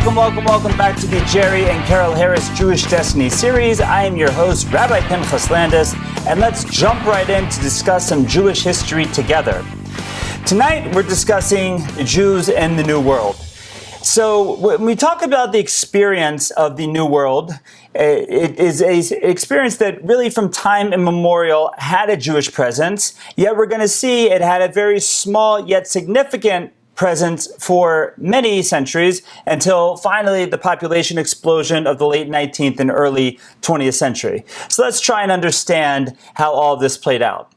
Welcome back to the Jerry and Carol Harris Jewish Destiny series. I am your host, Rabbi Pinchas Landis, and let's jump right in to discuss some Jewish history together. Tonight, we're discussing the Jews and the New World. So when we talk about the experience of the New World, it is an experience that really from time immemorial had a Jewish presence, yet we're going to see it had a very small yet significant presence for many centuries until finally the population explosion of the late 19th and early 20th century. So let's try and understand how all of this played out.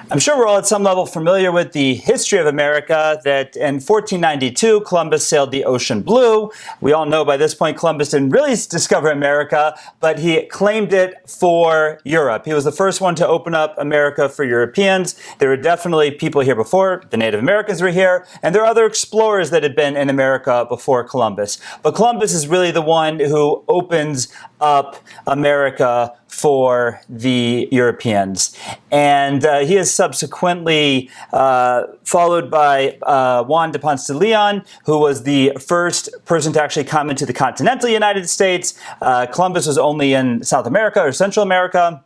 I'm sure we're all at some level familiar with the history of America, that in 1492, Columbus sailed the ocean blue. We all know by this point Columbus didn't really discover America, but he claimed it for Europe. He was the first one to open up America for Europeans. There were definitely people here before. The Native Americans were here, and there are other explorers that had been in America before Columbus. But Columbus is really the one who opens up America for the Europeans. And he is subsequently followed by Juan de Ponce de Leon, who was the first person to actually come into the continental United States. Columbus was only in South America or Central America.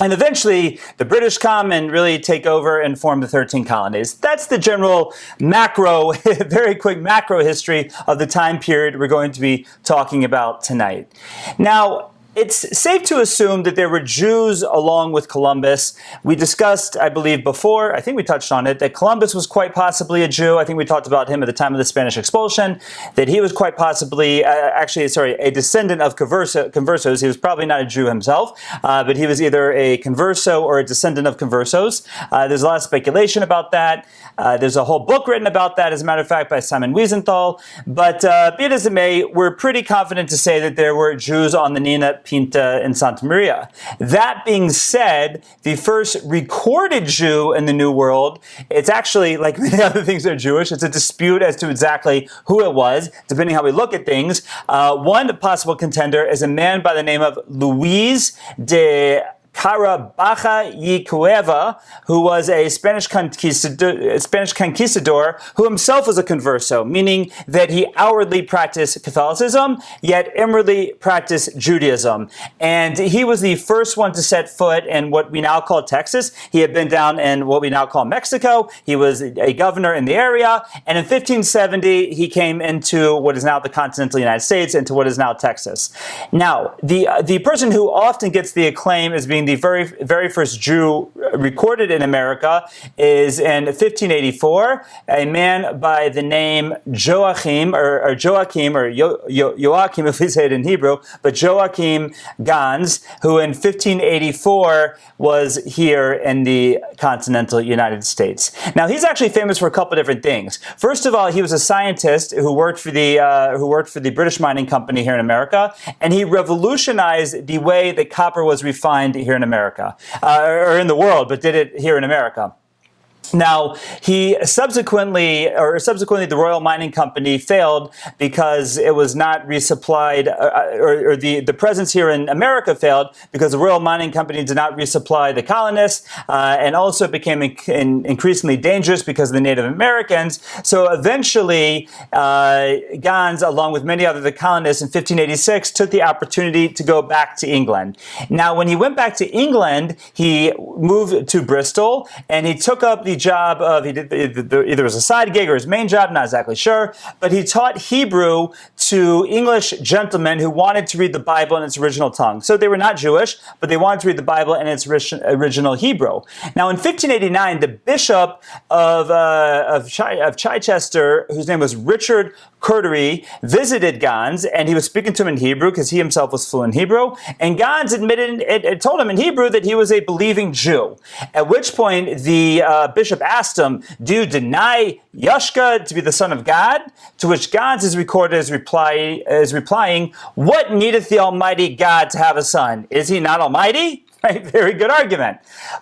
And eventually, the British come and really take over and form the 13 colonies. That's the general macro, very quick macro history of the time period we're going to be talking about tonight. Now, it's safe to assume that there were Jews along with Columbus. We discussed, I believe before, I think we touched on it, that Columbus was quite possibly a Jew. I think we talked about him at the time of the Spanish expulsion, that he was quite possibly, a descendant of conversos. He was probably not a Jew himself, but he was either a converso or a descendant of conversos. There's a lot of speculation about that. There's a whole book written about that, as a matter of fact, by Simon Wiesenthal. But be it as it may, we're pretty confident to say that there were Jews on the Nina Pinta in Santa Maria. That being said, the first recorded Jew in the New World, it's actually, like many other things that are Jewish, it's a dispute as to exactly who it was, depending how we look at things. One possible contender is a man by the name of Luis de Carabaja y Cueva, who was a Spanish conquistador who himself was a converso, meaning that he outwardly practiced Catholicism, yet inwardly practiced Judaism. And he was the first one to set foot in what we now call Texas. He had been down in what we now call Mexico. He was a governor in the area. And in 1570, he came into what is now the continental United States, into what is now Texas. Now, the person who often gets the acclaim as being the very first Jew recorded in America is in 1584, a man by the name Joachim, or Joachim if we say it in Hebrew, but Joachim Gans, who in 1584 was here in the continental United States. Now, he's actually famous for a couple of different things. First of all, he was a scientist who worked for the British Mining Company here in America, and he revolutionized the way that copper was refined here in America, or in the world, but did it here in America. Now, he subsequently, the Royal Mining Company failed because it was not resupplied, or the presence here in America failed because the Royal Mining Company did not resupply the colonists, and also became increasingly dangerous because of the Native Americans. So eventually, Gans, along with many other colonists in 1586, took the opportunity to go back to England. Now, when he went back to England, he moved to Bristol, and he took up the job of, either was a side gig or his main job, not exactly sure, but he taught Hebrew to English gentlemen who wanted to read the Bible in its original tongue. So they were not Jewish, but they wanted to read the Bible in its original Hebrew. Now, in 1589, the bishop of Chichester, whose name was Richard Cordery, visited Gans, and he was speaking to him in Hebrew because he himself was fluent in Hebrew. And Gans told him in Hebrew that he was a believing Jew. At which point the bishop asked him, "Do you deny Yashka to be the son of God?" To which Gans is recorded as replying, "What needeth the Almighty God to have a son? Is he not Almighty?" Right? Very good argument.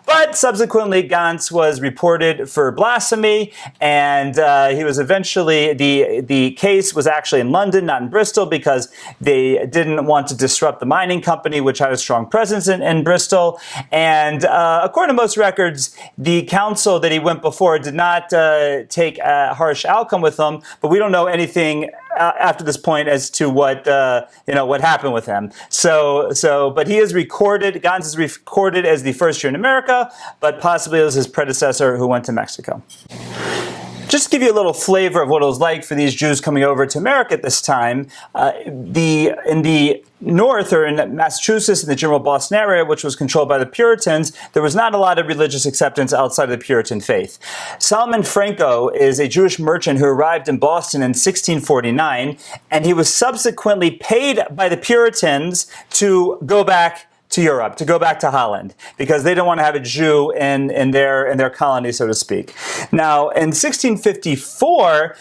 But subsequently, Gans was reported for blasphemy, and he was eventually, the case was actually in London, not in Bristol, because they didn't want to disrupt the mining company, which had a strong presence in Bristol. And according to most records, the council that he went before did not take a harsh outcome with him, but we don't know anything after this point as to what what happened with him. But he is recorded. Gans is recorded as the first Jew in America, but possibly it was his predecessor who went to Mexico. Just to give you a little flavor of what it was like for these Jews coming over to America at this time, in the north, or in Massachusetts, in the general Boston area, which was controlled by the Puritans, there was not a lot of religious acceptance outside of the Puritan faith. Salman Franco is a Jewish merchant who arrived in Boston in 1649, and he was subsequently paid by the Puritans to go back to Europe, to go back to Holland, because they didn't want to have a Jew in their colony, so to speak. Now, in 1654,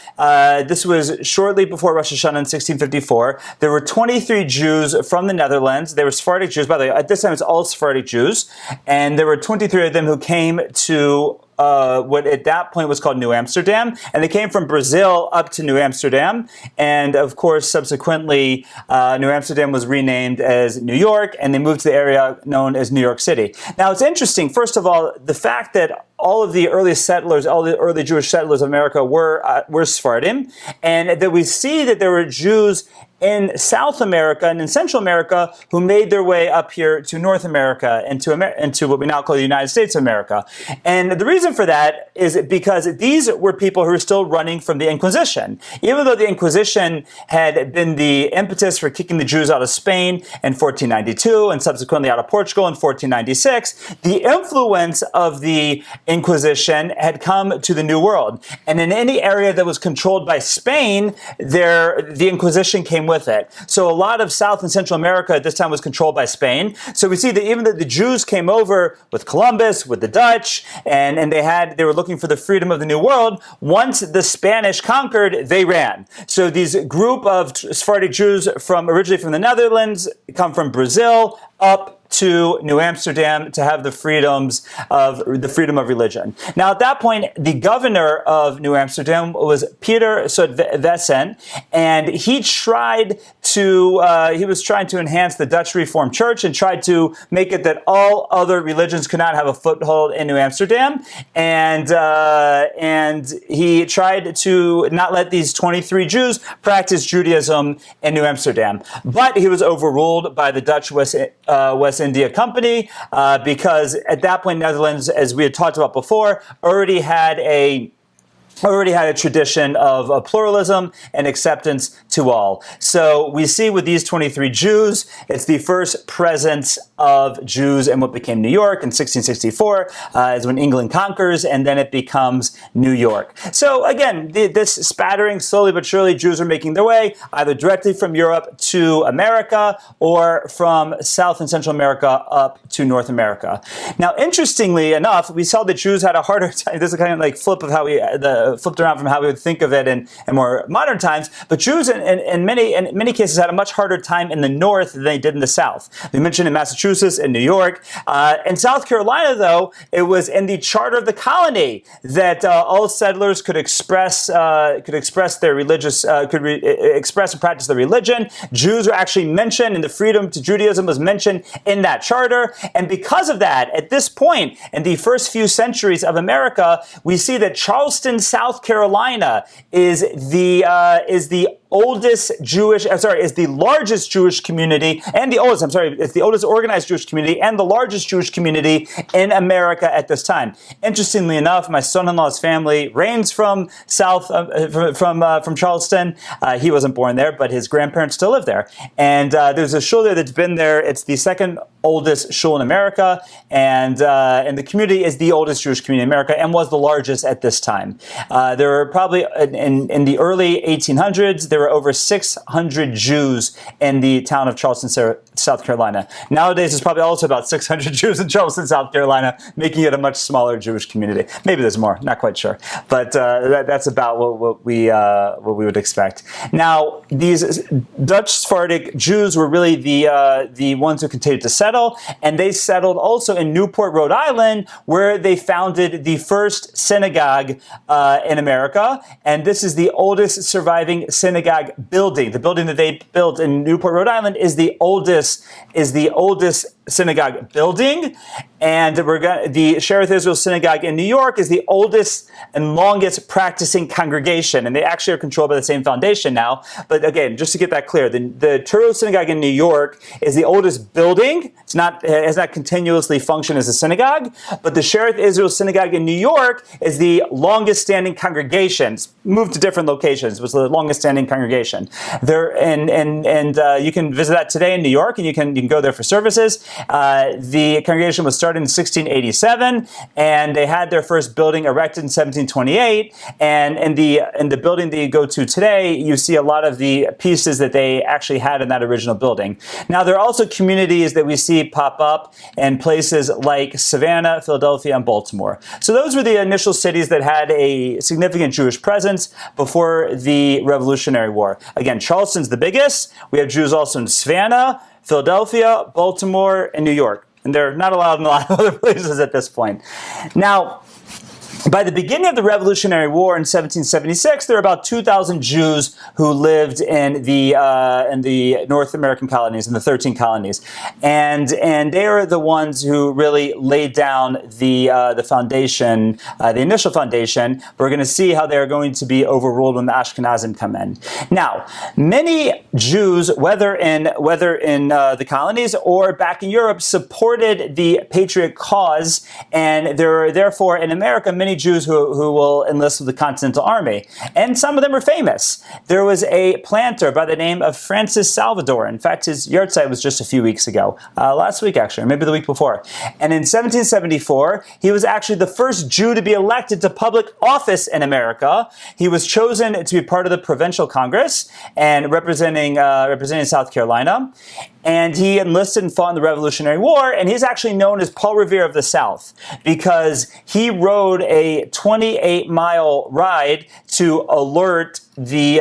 this was shortly before Rosh Hashanah in 1654, there were 23 Jews from the Netherlands. They were Sephardic Jews. By the way, at this time it's all Sephardic Jews. And there were 23 of them who came to what at that point was called New Amsterdam, and they came from Brazil up to New Amsterdam, and of course subsequently New Amsterdam was renamed as New York, and they moved to the area known as New York City. Now it's interesting, first of all, the fact that all of the early settlers, all the early Jewish settlers of America were Sephardim, and that we see that there were Jews in South America and in Central America who made their way up here to North America and into what we now call the United States of America. And the reason for that is because these were people who were still running from the Inquisition. Even though the Inquisition had been the impetus for kicking the Jews out of Spain in 1492 and subsequently out of Portugal in 1496, the influence of the Inquisition had come to the New World. And in any area that was controlled by Spain, the Inquisition came with it. So a lot of South and Central America at this time was controlled by Spain. So we see that even that the Jews came over with Columbus, with the Dutch, and they were looking for the freedom of the New World. Once the Spanish conquered, they ran. So these group of Sephardic Jews originally from the Netherlands come from Brazil up to New Amsterdam to have the freedom of religion. Now, at that point, the governor of New Amsterdam was Peter Soetwesen, and he was trying to enhance the Dutch Reformed Church and tried to make it that all other religions could not have a foothold in New Amsterdam, and he tried to not let these 23 Jews practice Judaism in New Amsterdam. But he was overruled by the Dutch West India Company because at that point, Netherlands, as we had talked about before, already had a tradition of pluralism and acceptance to all. So we see with these 23 Jews, it's the first presence of Jews in what became New York in 1664, is when England conquers, and then it becomes New York. So again, this spattering, slowly but surely, Jews are making their way either directly from Europe to America or from South and Central America up to North America. Now, interestingly enough, we saw that Jews had a harder time. This is kind of like flipped around from how we would think of it in more modern times, but Jews in many cases had a much harder time in the North than they did in the South. We mentioned in Massachusetts and New York. In South Carolina, though, it was in the charter of the colony that all settlers could express their religious, express and practice their religion. Jews were actually mentioned, and the freedom to Judaism was mentioned in that charter. And because of that, at this point, in the first few centuries of America, we see that Charleston, South Carolina, is the largest Jewish community and it's the oldest organized Jewish community and the largest Jewish community in America at this time. Interestingly enough, my son-in-law's family reigns from Charleston. He wasn't born there, but his grandparents still live there. And there's a shul there that's been there. It's the second oldest shul in America, and the community is the oldest Jewish community in America and was the largest at this time. There were probably in the early 1800s, there were over 600 Jews in the town of Charleston, South Carolina. Nowadays, there's probably also about 600 Jews in Charleston, South Carolina, making it a much smaller Jewish community. Maybe there's more, not quite sure, but that's about what we would expect. Now, these Dutch Sephardic Jews were really the ones who continued to settle, and they settled also in Newport, Rhode Island, where they founded the first synagogue in America, and this is the oldest surviving synagogue building. The building that they built in Newport, Rhode Island is the oldest synagogue building, and the Shearith Israel Synagogue in New York is the oldest and longest practicing congregation, and they actually are controlled by the same foundation now. But again, just to get that clear, the Touro Synagogue in New York is the oldest building. It has not continuously functioned as a synagogue, but the Shearith Israel Synagogue in New York is the longest standing congregation. It's moved to different locations. It was the longest standing congregation there, and you can visit that today in New York, and you can go there for services. The congregation was started in 1687, and they had their first building erected in 1728. And in the building that you go to today, you see a lot of the pieces that they actually had in that original building. Now, there are also communities that we see pop up in places like Savannah, Philadelphia, and Baltimore. So those were the initial cities that had a significant Jewish presence before the Revolutionary War. Again, Charleston's the biggest. We have Jews also in Savannah, Philadelphia, Baltimore, and New York. And they're not allowed in a lot of other places at this point. Now, by the beginning of the Revolutionary War in 1776, there were about 2,000 Jews who lived in the North American colonies, in the 13 colonies, and they are the ones who really laid down the foundation, the initial foundation. We're going to see how they're going to be overruled when the Ashkenazim come in. Now, many Jews, whether in the colonies or back in Europe, supported the patriot cause, and there are therefore in America many Jews who will enlist with the Continental Army. And some of them are famous. There was a planter by the name of Francis Salvador. In fact, his yahrzeit was just a few weeks ago. Last week, actually, or maybe the week before. And in 1774, he was actually the first Jew to be elected to public office in America. He was chosen to be part of the Provincial Congress and representing South Carolina. And he enlisted and fought in the Revolutionary War, and he's actually known as Paul Revere of the South because he rode a 28-mile ride to alert the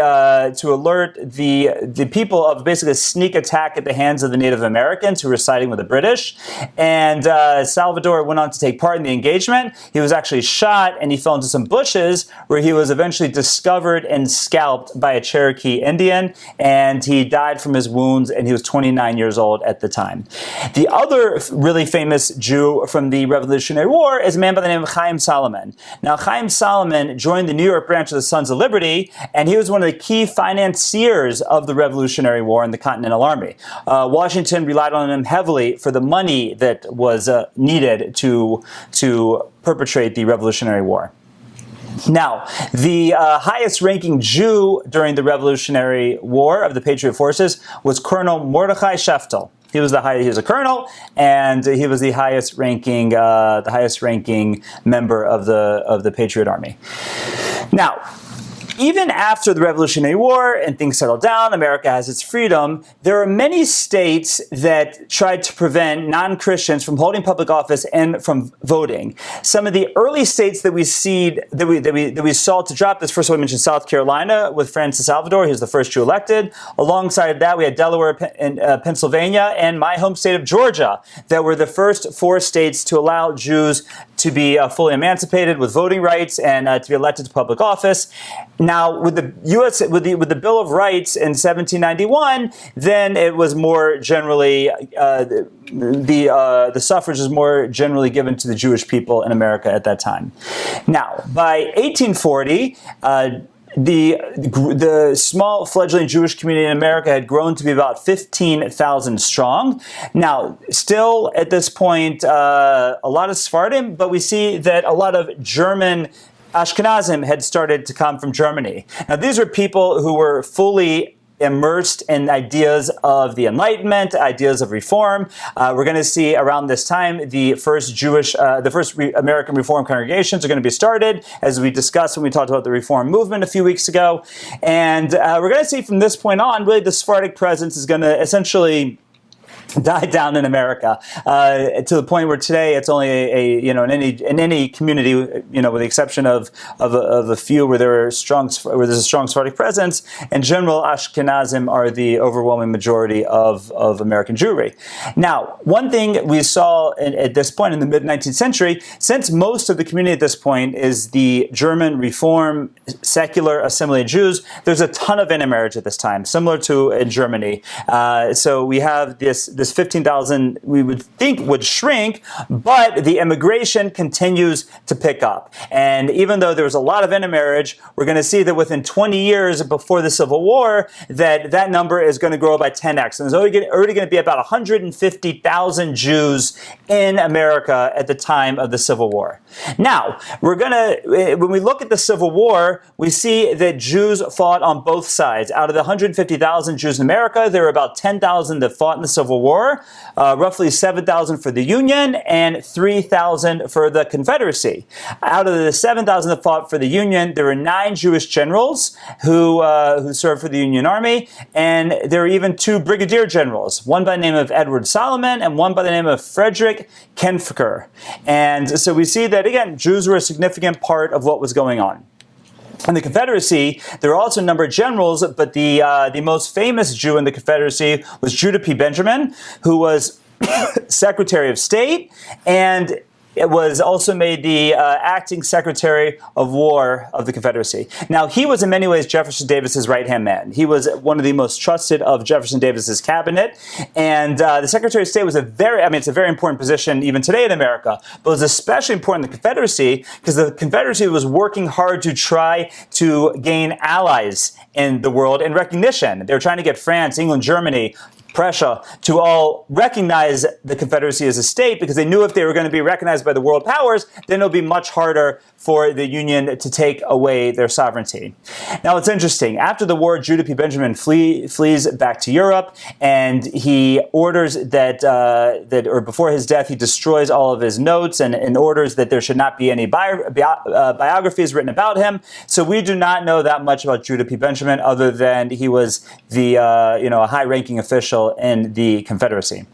people of basically a sneak attack at the hands of the Native Americans who were siding with the British. And Salvador went on to take part in the engagement. He was actually shot, and he fell into some bushes where he was eventually discovered and scalped by a Cherokee Indian, and he died from his wounds, and he was 29 years old at the time. The other really famous Jew from the Revolutionary War is a man by the name of Chaim Salomon. Now, Chaim Salomon joined the New York branch of the Sons of Liberty, and he was one of the key financiers of the Revolutionary War in the Continental Army. Washington relied on him heavily for the money that was needed to perpetrate the Revolutionary War. Now, the highest-ranking Jew during the Revolutionary War of the Patriot Forces was Colonel Mordechai Sheftel. He was a colonel, and he was the highest-ranking member of the Patriot Army. Now, even after the Revolutionary War and things settled down, America has its freedom, there are many states that tried to prevent non-Christians from holding public office and from voting. Some of the early states that we saw to drop this, first of all, we mentioned South Carolina with Francis Salvador. He was the first Jew elected. Alongside that, we had Delaware and Pennsylvania and my home state of Georgia that were the first four states to allow Jews to be fully emancipated with voting rights and to be elected to public office. Now, with the Bill of Rights in 1791, then it was more generally the suffrage was more generally given to the Jewish people in America at that time. Now, by 1840. The small fledgling Jewish community in America had grown to be about 15,000 strong. Now, still at this point, a lot of Sephardim, but we see that a lot of German Ashkenazim had started to come from Germany. Now, these were people who were fully immersed in ideas of the Enlightenment, ideas of reform. We're going to see around this time the first American Reform congregations are going to be started, as we discussed when we talked about the Reform movement a few weeks ago. And we're going to see from this point on, really the Sephardic presence is going to essentially died down in America to the point where today it's only in any community, with the exception of a few where there's a strong Sephardic presence. In general, Ashkenazim are the overwhelming majority of American Jewry. Now, one thing we saw at this point in the mid-19th century, since most of the community at this point is the German Reform secular assimilated Jews, there's a ton of intermarriage at this time, similar to in Germany. So we have this this 15,000 we would think would shrink, but the immigration continues to pick up. And even though there was a lot of intermarriage, we're going to see that within 20 years before the Civil War, that number is going to grow by 10x. And there's already going to be about 150,000 Jews in America at the time of the Civil War. Now, when we look at the Civil War, we see that Jews fought on both sides. Out of the 150,000 Jews in America, there were about 10,000 that fought in the Civil War, roughly 7,000 for the Union and 3,000 for the Confederacy. Out of the 7,000 that fought for the Union, there were 9 Jewish generals who served for the Union Army, and there were even 2 brigadier generals, one by the name of Edward Solomon and one by the name of Frederick Kenfker. And so we see that, again, Jews were a significant part of what was going on. In the Confederacy, there were also a number of generals, but the most famous Jew in the Confederacy was Judah P. Benjamin, who was Secretary of State, and it was also made the acting Secretary of War of the Confederacy. Now, he was in many ways Jefferson Davis's right-hand man. He was one of the most trusted of Jefferson Davis's cabinet, and the Secretary of State was it's a very important position even today in America, but it was especially important in the Confederacy because the Confederacy was working hard to try to gain allies in the world and recognition. They were trying to get France, England, Germany, Prussia to all recognize the Confederacy as a state, because they knew if they were going to be recognized by the world powers, then it'll be much harder for the Union to take away their sovereignty. Now, it's interesting. After the war, Judah P. Benjamin flees back to Europe, and he orders or before his death, he destroys all of his notes and orders that there should not be any biographies written about him. So we do not know that much about Judah P. Benjamin, other than he was a high-ranking official in the Confederacy.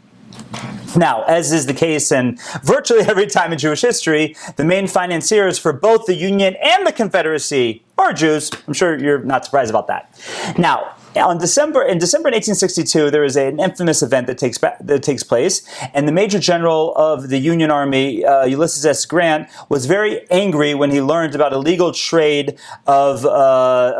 Now, as is the case in virtually every time in Jewish history, the main financiers for both the Union and the Confederacy are Jews. I'm sure you're not surprised about that. Now, in December 1862, there is an infamous event that takes place, and the Major General of the Union Army, Ulysses S. Grant, was very angry when he learned about illegal trade of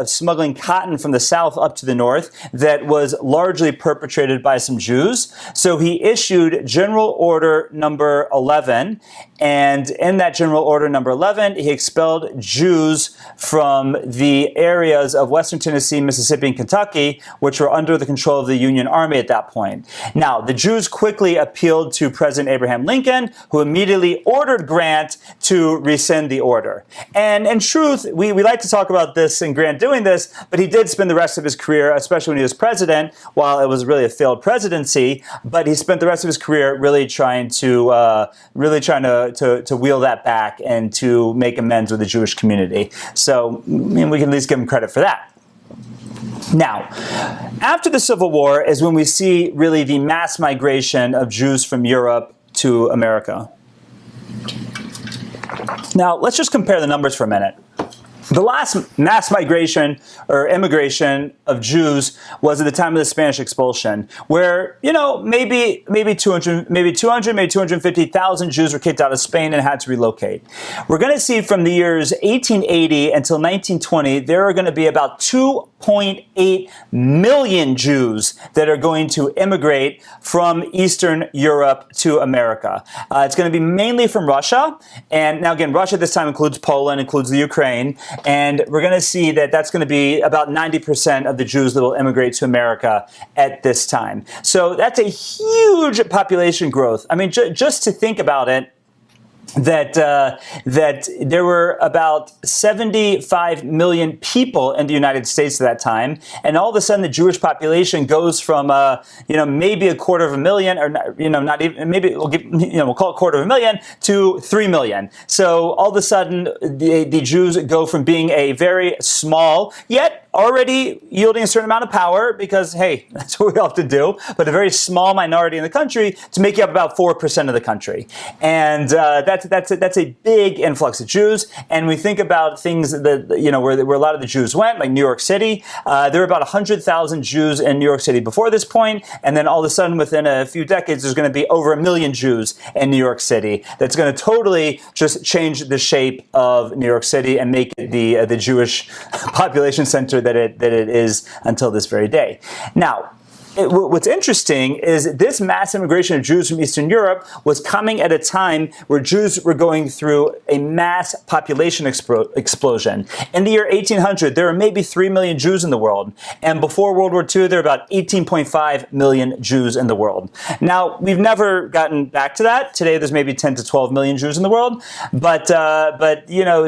smuggling cotton from the south up to the north that was largely perpetrated by some Jews. So he issued General Order Number 11, and in that General Order Number 11, he expelled Jews from the areas of Western Tennessee, Mississippi, and Kentucky, which were under the control of the Union Army at that point. Now, the Jews quickly appealed to President Abraham Lincoln, who immediately ordered Grant to rescind the order. And in truth, we like to talk about this and Grant doing this, but he did spend the rest of his career, especially when he was president, while it was really a failed presidency, but he spent the rest of his career really trying to wheel that back and to make amends with the Jewish community. So, we can at least give him credit for that. Now, after the Civil War is when we see really the mass migration of Jews from Europe to America. Now, let's just compare the numbers for a minute. The last mass migration or immigration of Jews was at the time of the Spanish expulsion, where, maybe 250,000 Jews were kicked out of Spain and had to relocate. We're going to see from the years 1880 until 1920, there are going to be about 2.8 million Jews that are going to immigrate from Eastern Europe to America. It's going to be mainly from Russia. And now, again, Russia at this time includes Poland, includes the Ukraine. And we're going to see that that's going to be about 90% of the Jews that will immigrate to America at this time. So that's a huge population growth. I mean, just to think about it, that there were about 75 million people in the United States at that time, and all of a sudden the Jewish population goes from maybe 250,000, or not even, maybe we'll call it 250,000 to 3 million. So all of a sudden the Jews go from being a very small, yet already yielding a certain amount of power, because hey, that's what we have to do, but a very small minority in the country, to make up about 4% of the country, and that's a big influx of Jews. And we think about things that where a lot of the Jews went, like New York City. There were about 100,000 Jews in New York City before this point, and then all of a sudden, within a few decades, there's going to be over 1 million Jews in New York City. That's going to totally just change the shape of New York City and make it the Jewish population center that it is until this very day. Now, What's interesting is this mass immigration of Jews from Eastern Europe was coming at a time where Jews were going through a mass population explosion. In the year 1800, there were maybe 3 million Jews in the world. And before World War II, there were about 18.5 million Jews in the world. Now, we've never gotten back to that. Today, there's maybe 10 to 12 million Jews in the world. But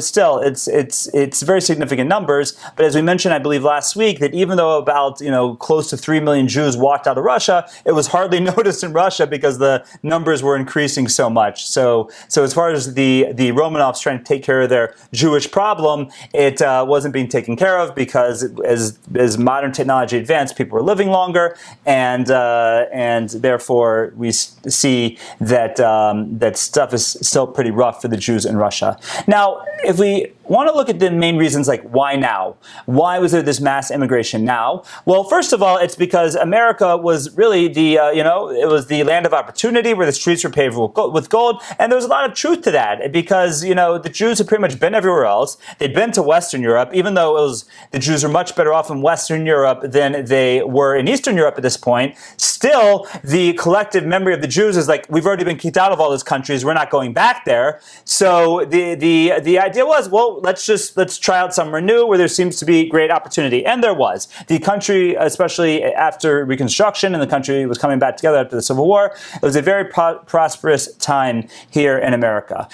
still, it's very significant numbers. But as we mentioned, I believe last week, that even though about, close to 3 million Jews walked out of Russia, it was hardly noticed in Russia because the numbers were increasing so much. So as far as the Romanovs trying to take care of their Jewish problem, it wasn't being taken care of because as modern technology advanced, people were living longer, and therefore we see that that stuff is still pretty rough for the Jews in Russia. Now, if we want to look at the main reasons, like why now? Why was there this mass immigration now? Well, first of all, it's because America was really it was the land of opportunity where the streets were paved with gold, and there was a lot of truth to that because, the Jews had pretty much been everywhere else. They'd been to Western Europe, even though the Jews were much better off in Western Europe than they were in Eastern Europe at this point. Still, the collective memory of the Jews is like, we've already been kicked out of all those countries, we're not going back there. So the idea was, well, let's try out somewhere new where there seems to be great opportunity. And there was. The country, especially after Reconstruction, and the country was coming back together after the Civil War, it was a very prosperous time here in America.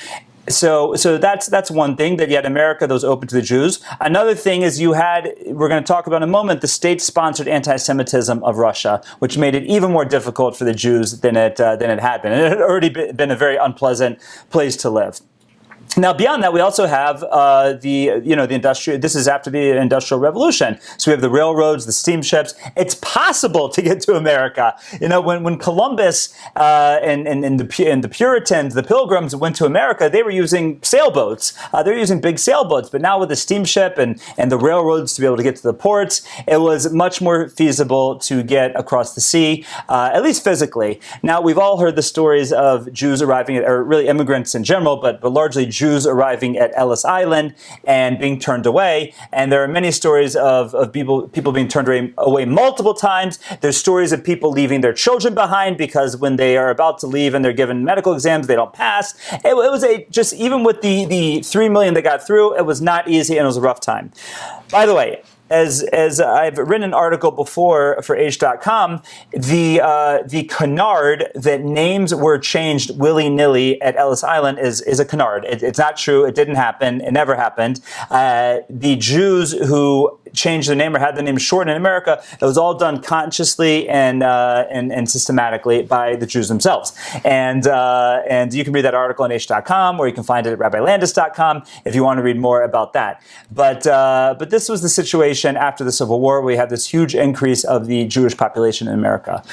So that's one thing, that yet America, that was open to the Jews. Another thing is we're going to talk about in a moment, the state-sponsored anti-Semitism of Russia, which made it even more difficult for the Jews than it had been. It had already been a very unpleasant place to live. Now, beyond that, we also have the industrial. This is after the Industrial Revolution. So we have the railroads, the steamships. It's possible to get to America. When Columbus and the Puritans, the Pilgrims, went to America, they were using sailboats. They were using big sailboats. But now with the steamship and the railroads to be able to get to the ports, it was much more feasible to get across the sea, at least physically. Now, we've all heard the stories of Jews arriving or really immigrants in general, but largely Jews arriving at Ellis Island and being turned away. And there are many stories of people being turned away multiple times. There's stories of people leaving their children behind because when they are about to leave and they're given medical exams, they don't pass. It was just even with the 3 million that got through, it was not easy and it was a rough time. By the way, as I've written an article before for H.com, the canard that names were changed willy-nilly at Ellis Island is a canard. It's not true. It didn't happen. It never happened. The Jews who changed the name or had the name shortened in America, it was all done consciously and systematically by the Jews themselves. And you can read that article on H.com, or you can find it at rabbilandis.com if you want to read more about that. But this was the situation after the Civil War. We had this huge increase of the Jewish population in America.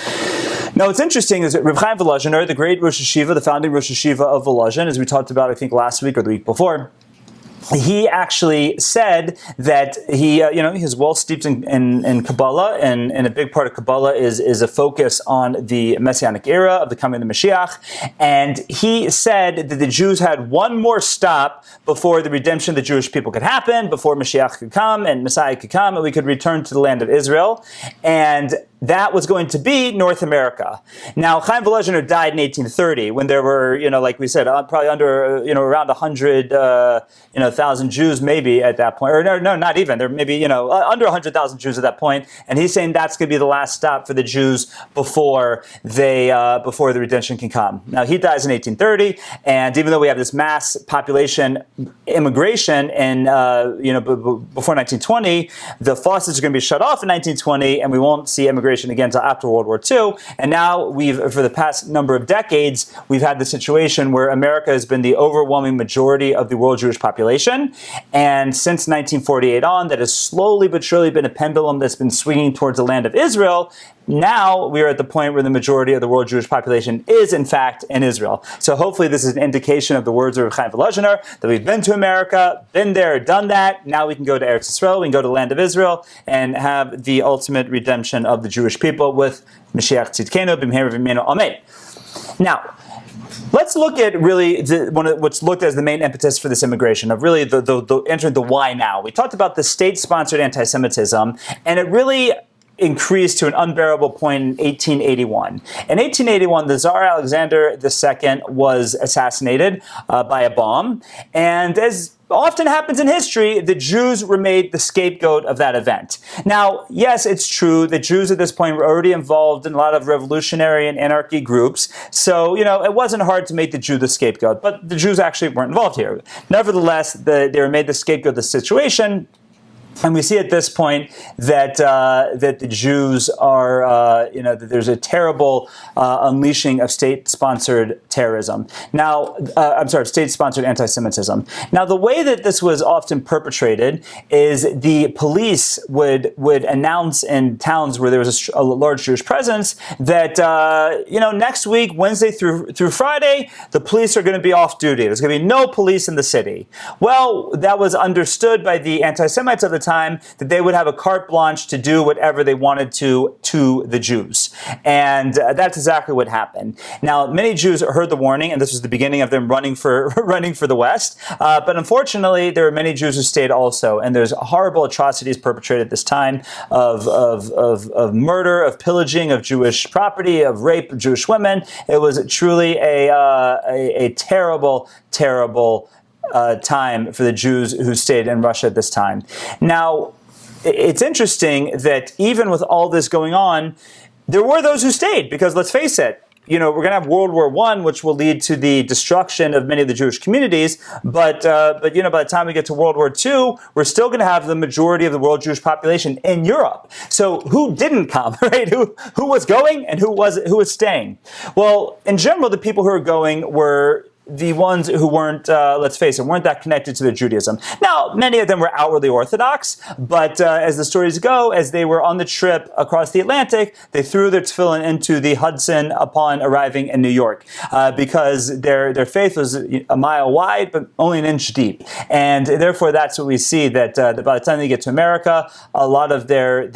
Now, what's interesting is that Reb Chaim Volozhiner, the great Rosh Hashiva, the founding Rosh Hashiva of Volozhin, as we talked about, I think, last week or the week before, he actually said that he's well steeped in Kabbalah, and a big part of Kabbalah is a focus on the Messianic era of the coming of the Mashiach. And he said that the Jews had one more stop before the redemption of the Jewish people could happen, before Mashiach could come and Messiah could come, and we could return to the land of Israel. And that was going to be North America. Now, Chaim Volozhiner died in 1830 when there were, like we said, probably under, around 100,000 Jews maybe at that point. Or no, not even. There may be, under 100,000 Jews at that point. And he's saying that's going to be the last stop for the Jews before the redemption can come. Now, he dies in 1830, and even though we have this mass population immigration in, before 1920, the faucets are going to be shut off in 1920, and we won't see immigration again until after World War II. And now for the past number of decades, we've had the situation where America has been the overwhelming majority of the world Jewish population. And since 1948 on, that has slowly but surely been a pendulum that's been swinging towards the land of Israel. Now we are at the point where the majority of the world Jewish population is, in fact, in Israel. So hopefully this is an indication of the words of Chaim Volozhiner, that we've been to America, been there, done that. Now we can go to Eretz Yisrael, we can go to the land of Israel, and have the ultimate redemption of the Jewish people with Mashiach Tzidkenu, B'mheira V'mimenu, Amen. Now, let's look at really what's looked as the main impetus for this immigration, of really the entering the why now. We talked about the state-sponsored anti-Semitism, and it really increased to an unbearable point in 1881. In 1881, the Tsar Alexander II was assassinated by a bomb, and as often happens in history, the Jews were made the scapegoat of that event. Now, yes, it's true that Jews at this point were already involved in a lot of revolutionary and anarchy groups, so, it wasn't hard to make the Jew the scapegoat, but the Jews actually weren't involved here. Nevertheless, they were made the scapegoat of the situation. And we see at this point that the Jews are, that there's a terrible unleashing of state-sponsored terrorism. Now, state-sponsored anti-Semitism. Now, the way that this was often perpetrated is the police would announce in towns where there was a large Jewish presence that, next week, Wednesday through Friday, the police are going to be off duty. There's going to be no police in the city. Well, that was understood by the anti-Semites of the time that they would have a carte blanche to do whatever they wanted to the Jews. And that's exactly what happened. Now, many Jews heard the warning, and this was the beginning of them running for the West. But unfortunately, there were many Jews who stayed also. And there's horrible atrocities perpetrated at this time of murder, of pillaging of Jewish property, of rape of Jewish women. It was truly a terrible, terrible time for the Jews who stayed in Russia at this time. Now, it's interesting that even with all this going on, there were those who stayed, because let's face it, we're going to have World War I, which will lead to the destruction of many of the Jewish communities. But by the time we get to World War II, we're still going to have the majority of the world Jewish population in Europe. So who didn't come, right? Who was going and who was staying? Well, in general, the people who were going were the ones who weren't, let's face it, weren't that connected to their Judaism. Now, many of them were outwardly Orthodox, but as the stories go, as they were on the trip across the Atlantic, they threw their tefillin into the Hudson upon arriving in New York, because their faith was a mile wide, but only an inch deep. And therefore, that's what we see, that by the time they get to America, a lot of their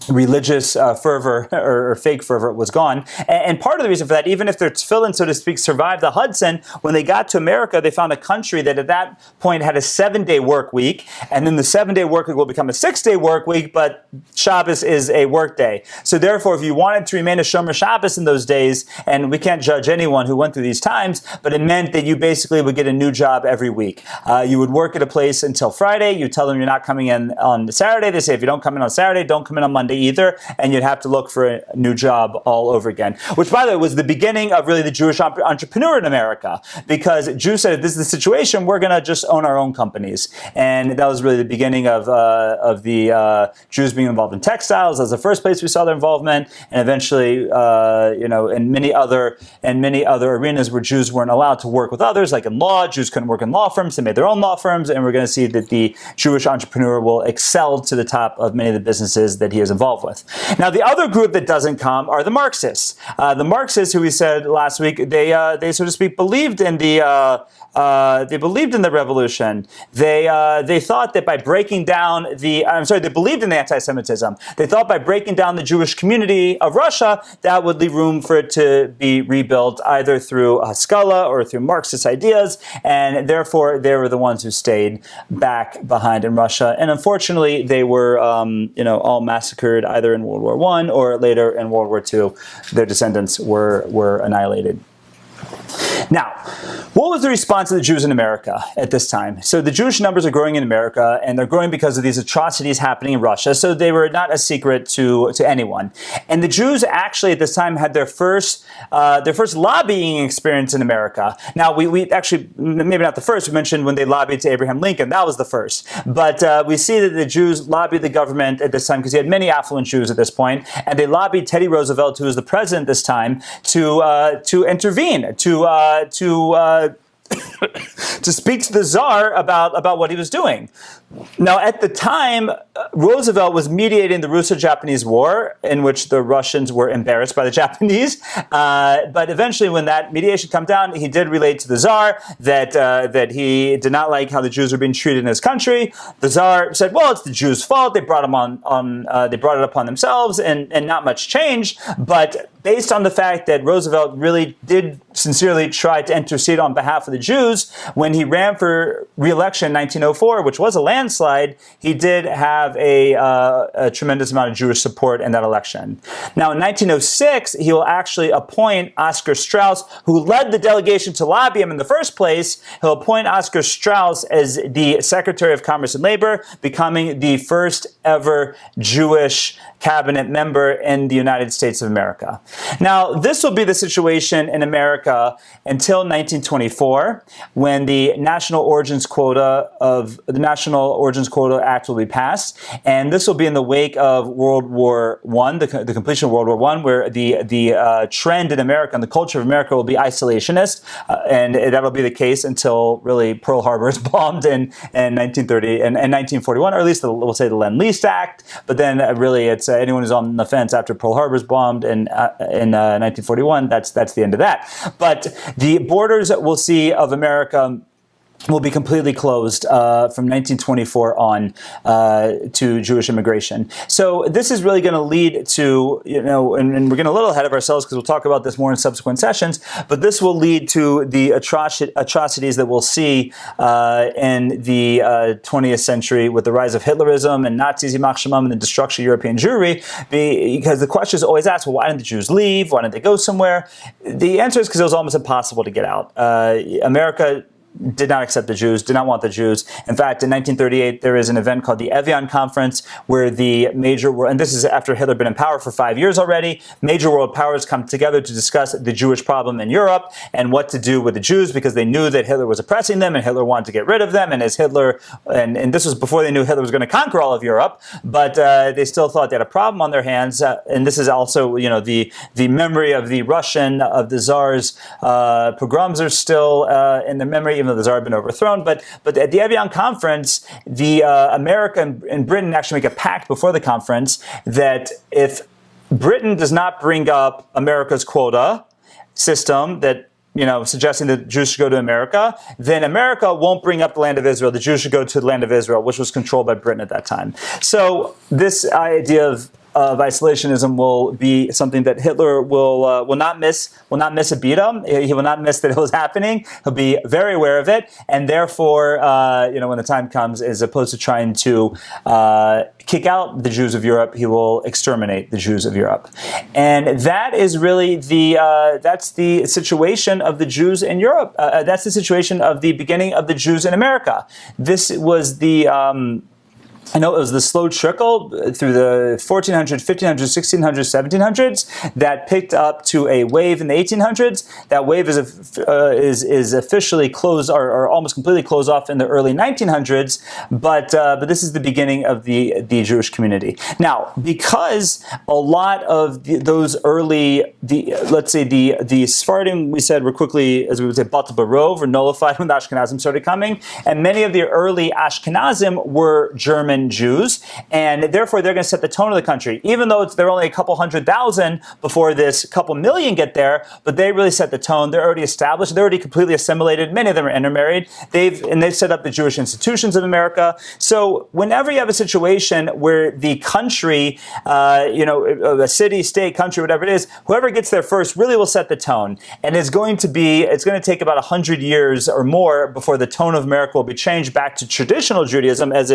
religious fervor or fake fervor was gone. And part of the reason for that, even if their tefillin, so to speak, survived the Hudson, when they got to America, they found a country that at that point had a 7-day work week. And then the 7-day work week will become a 6-day work week, but Shabbos is a work day. So therefore, if you wanted to remain a Shomer Shabbos in those days, and we can't judge anyone who went through these times, but it meant that you basically would get a new job every week. You would work at a place until Friday. You tell them you're not coming in on Saturday. They say, if you don't come in on Saturday, don't come in on Monday either, and you'd have to look for a new job all over again. Which, by the way, was the beginning of really the Jewish entrepreneur in America, because Jews said, if this is the situation, we're going to just own our own companies. And that was really the beginning of the Jews being involved in textiles. That was the first place we saw their involvement, and eventually, in many other arenas where Jews weren't allowed to work with others, like in law, Jews couldn't work in law firms. They made their own law firms, and we're going to see that the Jewish entrepreneur will excel to the top of many of the businesses that he is involved with. Now, the other group that doesn't come are the Marxists. The Marxists, who we said last week, they so to speak believed in the revolution. They thought that by breaking down they believed in the anti-Semitism. They thought by breaking down the Jewish community of Russia, that would leave room for it to be rebuilt either through Haskalah or through Marxist ideas, and therefore they were the ones who stayed back behind in Russia. And unfortunately, they were all massacred either in World War I or later in World War II. Their descendants were annihilated. Now, what was the response of the Jews in America at this time? So the Jewish numbers are growing in America, and they're growing because of these atrocities happening in Russia. So they were not a secret to anyone. And the Jews actually at this time had their first lobbying experience in America. Now, we actually, maybe not the first, we mentioned when they lobbied to Abraham Lincoln. That was the first. But we see that the Jews lobbied the government at this time because you had many affluent Jews at this point, and they lobbied Teddy Roosevelt, who was the president this time, to intervene, to speak to the Tsar about what he was doing. Now, at the time, Roosevelt was mediating the Russo-Japanese War, in which the Russians were embarrassed by the Japanese. But eventually, when that mediation came down, he did relate to the Tsar that he did not like how the Jews were being treated in his country. The Tsar said, "Well, it's the Jews' fault. They brought they brought it upon themselves, and not much changed." But based on the fact that Roosevelt really did sincerely try to intercede on behalf of the Jews, Jews. When he ran for re-election in 1904, which was a landslide, he did have a tremendous amount of Jewish support in that election. Now, in 1906, he will actually appoint Oscar Strauss, who led the delegation to lobby him in the first place. He'll appoint Oscar Strauss as the Secretary of Commerce and Labor, becoming the first ever Jewish cabinet member in the United States of America. Now, this will be the situation in America until 1924, when the National Origins Quota Act will be passed, and this will be in the wake of World War I, the completion of World War I, where the trend in America and the culture of America will be isolationist, and that'll be the case until really Pearl Harbor is bombed in 1930 and 1941, or at least we'll say the Lend-Lease Act. But then really it's anyone who's on the fence after Pearl Harbor is bombed in 1941. That's the end of that. But the borders we'll see of America will be completely closed from 1924 on to Jewish immigration. So this is really going to lead to, and we're getting a little ahead of ourselves because we'll talk about this more in subsequent sessions, but this will lead to the atrocities that we'll see in the 20th century with the rise of Hitlerism and Nazis, and the destruction of European Jewry, because the question is always asked, well, why didn't the Jews leave? Why didn't they go somewhere? The answer is because it was almost impossible to get out. America did not accept the Jews, did not want the Jews. In fact, in 1938, there is an event called the Evian Conference, where the major world, and this is after Hitler had been in power for 5 years already, major world powers come together to discuss the Jewish problem in Europe and what to do with the Jews, because they knew that Hitler was oppressing them and Hitler wanted to get rid of them. And as Hitler, and this was before they knew Hitler was going to conquer all of Europe, but they still thought they had a problem on their hands. And this is also, the memory of the Russian, of the Tsar's pogroms are still in the memory, even though the Tsar had been overthrown. But at the Evian Conference, the America and Britain actually make a pact before the conference that if Britain does not bring up America's quota system that suggesting that Jews should go to America, then America won't bring up the land of Israel. The Jews should go to the land of Israel, which was controlled by Britain at that time. So this idea of isolationism will be something that Hitler will not miss a beat on. He will not miss that it was happening. He'll be very aware of it, and therefore, when the time comes, as opposed to trying to kick out the Jews of Europe, he will exterminate the Jews of Europe. And that is really that's the situation of the Jews in Europe. That's the situation of the beginning of the Jews in America. This was it was the slow trickle through the 1400s, 1500s, 1600s, 1700s that picked up to a wave in the 1800s. That wave is officially closed or almost completely closed off in the early 1900s. But this is the beginning of the Jewish community. Now, because a lot of those early, the Sephardim, we said, were quickly, as we would say, batal barov, or nullified when the Ashkenazim started coming, and many of the early Ashkenazim were German Jews, and therefore they're going to set the tone of the country. Even though there are only a couple 100,000 before this couple million get there, but they really set the tone. They're already established. They're already completely assimilated. Many of them are intermarried. They've set up the Jewish institutions of America. So whenever you have a situation where the country, a city, state, country, whatever it is, whoever gets there first really will set the tone. And it's going to take about 100 years or more before the tone of America will be changed back to traditional Judaism, as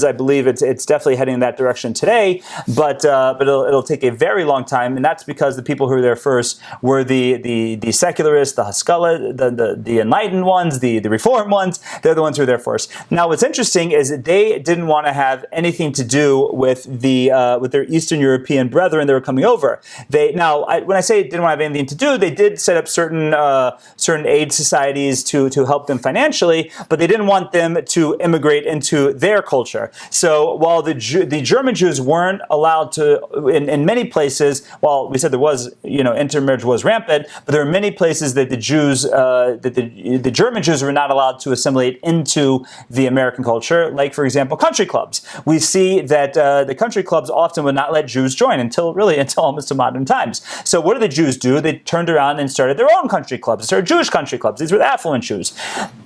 I believe it's definitely heading in that direction today, but it'll take a very long time, and that's because the people who were there first were the secularists, the Haskalah, the enlightened ones, the reformed ones. They're the ones who were there first. Now, what's interesting is that they didn't want to have anything to do with with their Eastern European brethren that were coming over. When I say didn't want to have anything to do, they did set up certain aid societies to help them financially, but they didn't want them to immigrate into their culture. So while the German Jews weren't allowed to, in many places, while we said there was, intermarriage was rampant, but there were many places that the German Jews were not allowed to assimilate into the American culture, like, for example, country clubs. We see that the country clubs often would not let Jews join until almost to modern times. So what did the Jews do? They turned around and started their own country clubs. They started Jewish country clubs. These were the affluent Jews.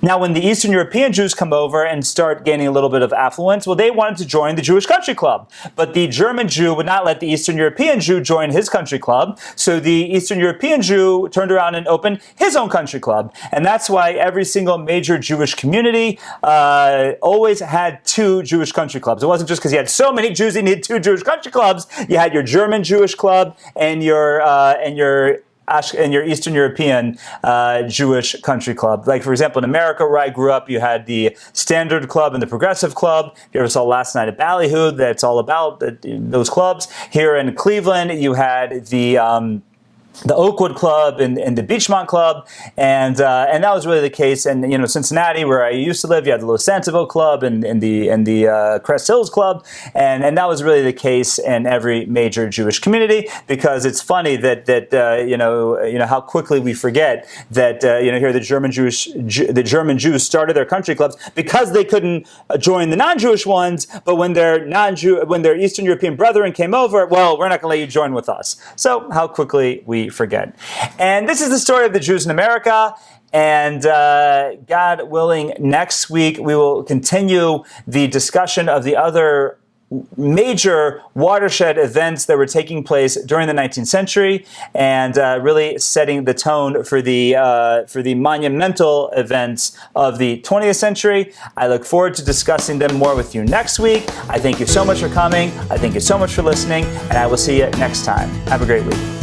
Now, when the Eastern European Jews come over and start gaining a little bit of affluence, well, they they wanted to join the Jewish Country Club. But the German Jew would not let the Eastern European Jew join his country club. So the Eastern European Jew turned around and opened his own country club. And that's why every single major Jewish community always had two Jewish country clubs. It wasn't just because you had so many Jews you needed two Jewish country clubs. You had your German Jewish club and your Eastern European Jewish country club. Like, for example, in America, where I grew up, you had the Standard Club and the Progressive Club. If you ever saw Last Night at Ballyhoo, that's all about those clubs. Here in Cleveland, you had the Oakwood Club and the Beachmont Club, and that was really the case. And Cincinnati, where I used to live, you had the Los Santoville Club and the Crest Hills Club, and that was really the case in every major Jewish community. Because it's funny that how quickly we forget that here the German Jews started their country clubs because they couldn't join the non-Jewish ones, but when their Eastern European brethren came over, well, we're not going to let you join with us. So how quickly we forget. And this is the story of the Jews in America. And God willing, next week we will continue the discussion of the other major watershed events that were taking place during the 19th century, and really setting the tone for the monumental events of the 20th century. I look forward to discussing them more with you next week. I thank you so much for coming. I thank you so much for listening, and I will see you next time. Have a great week.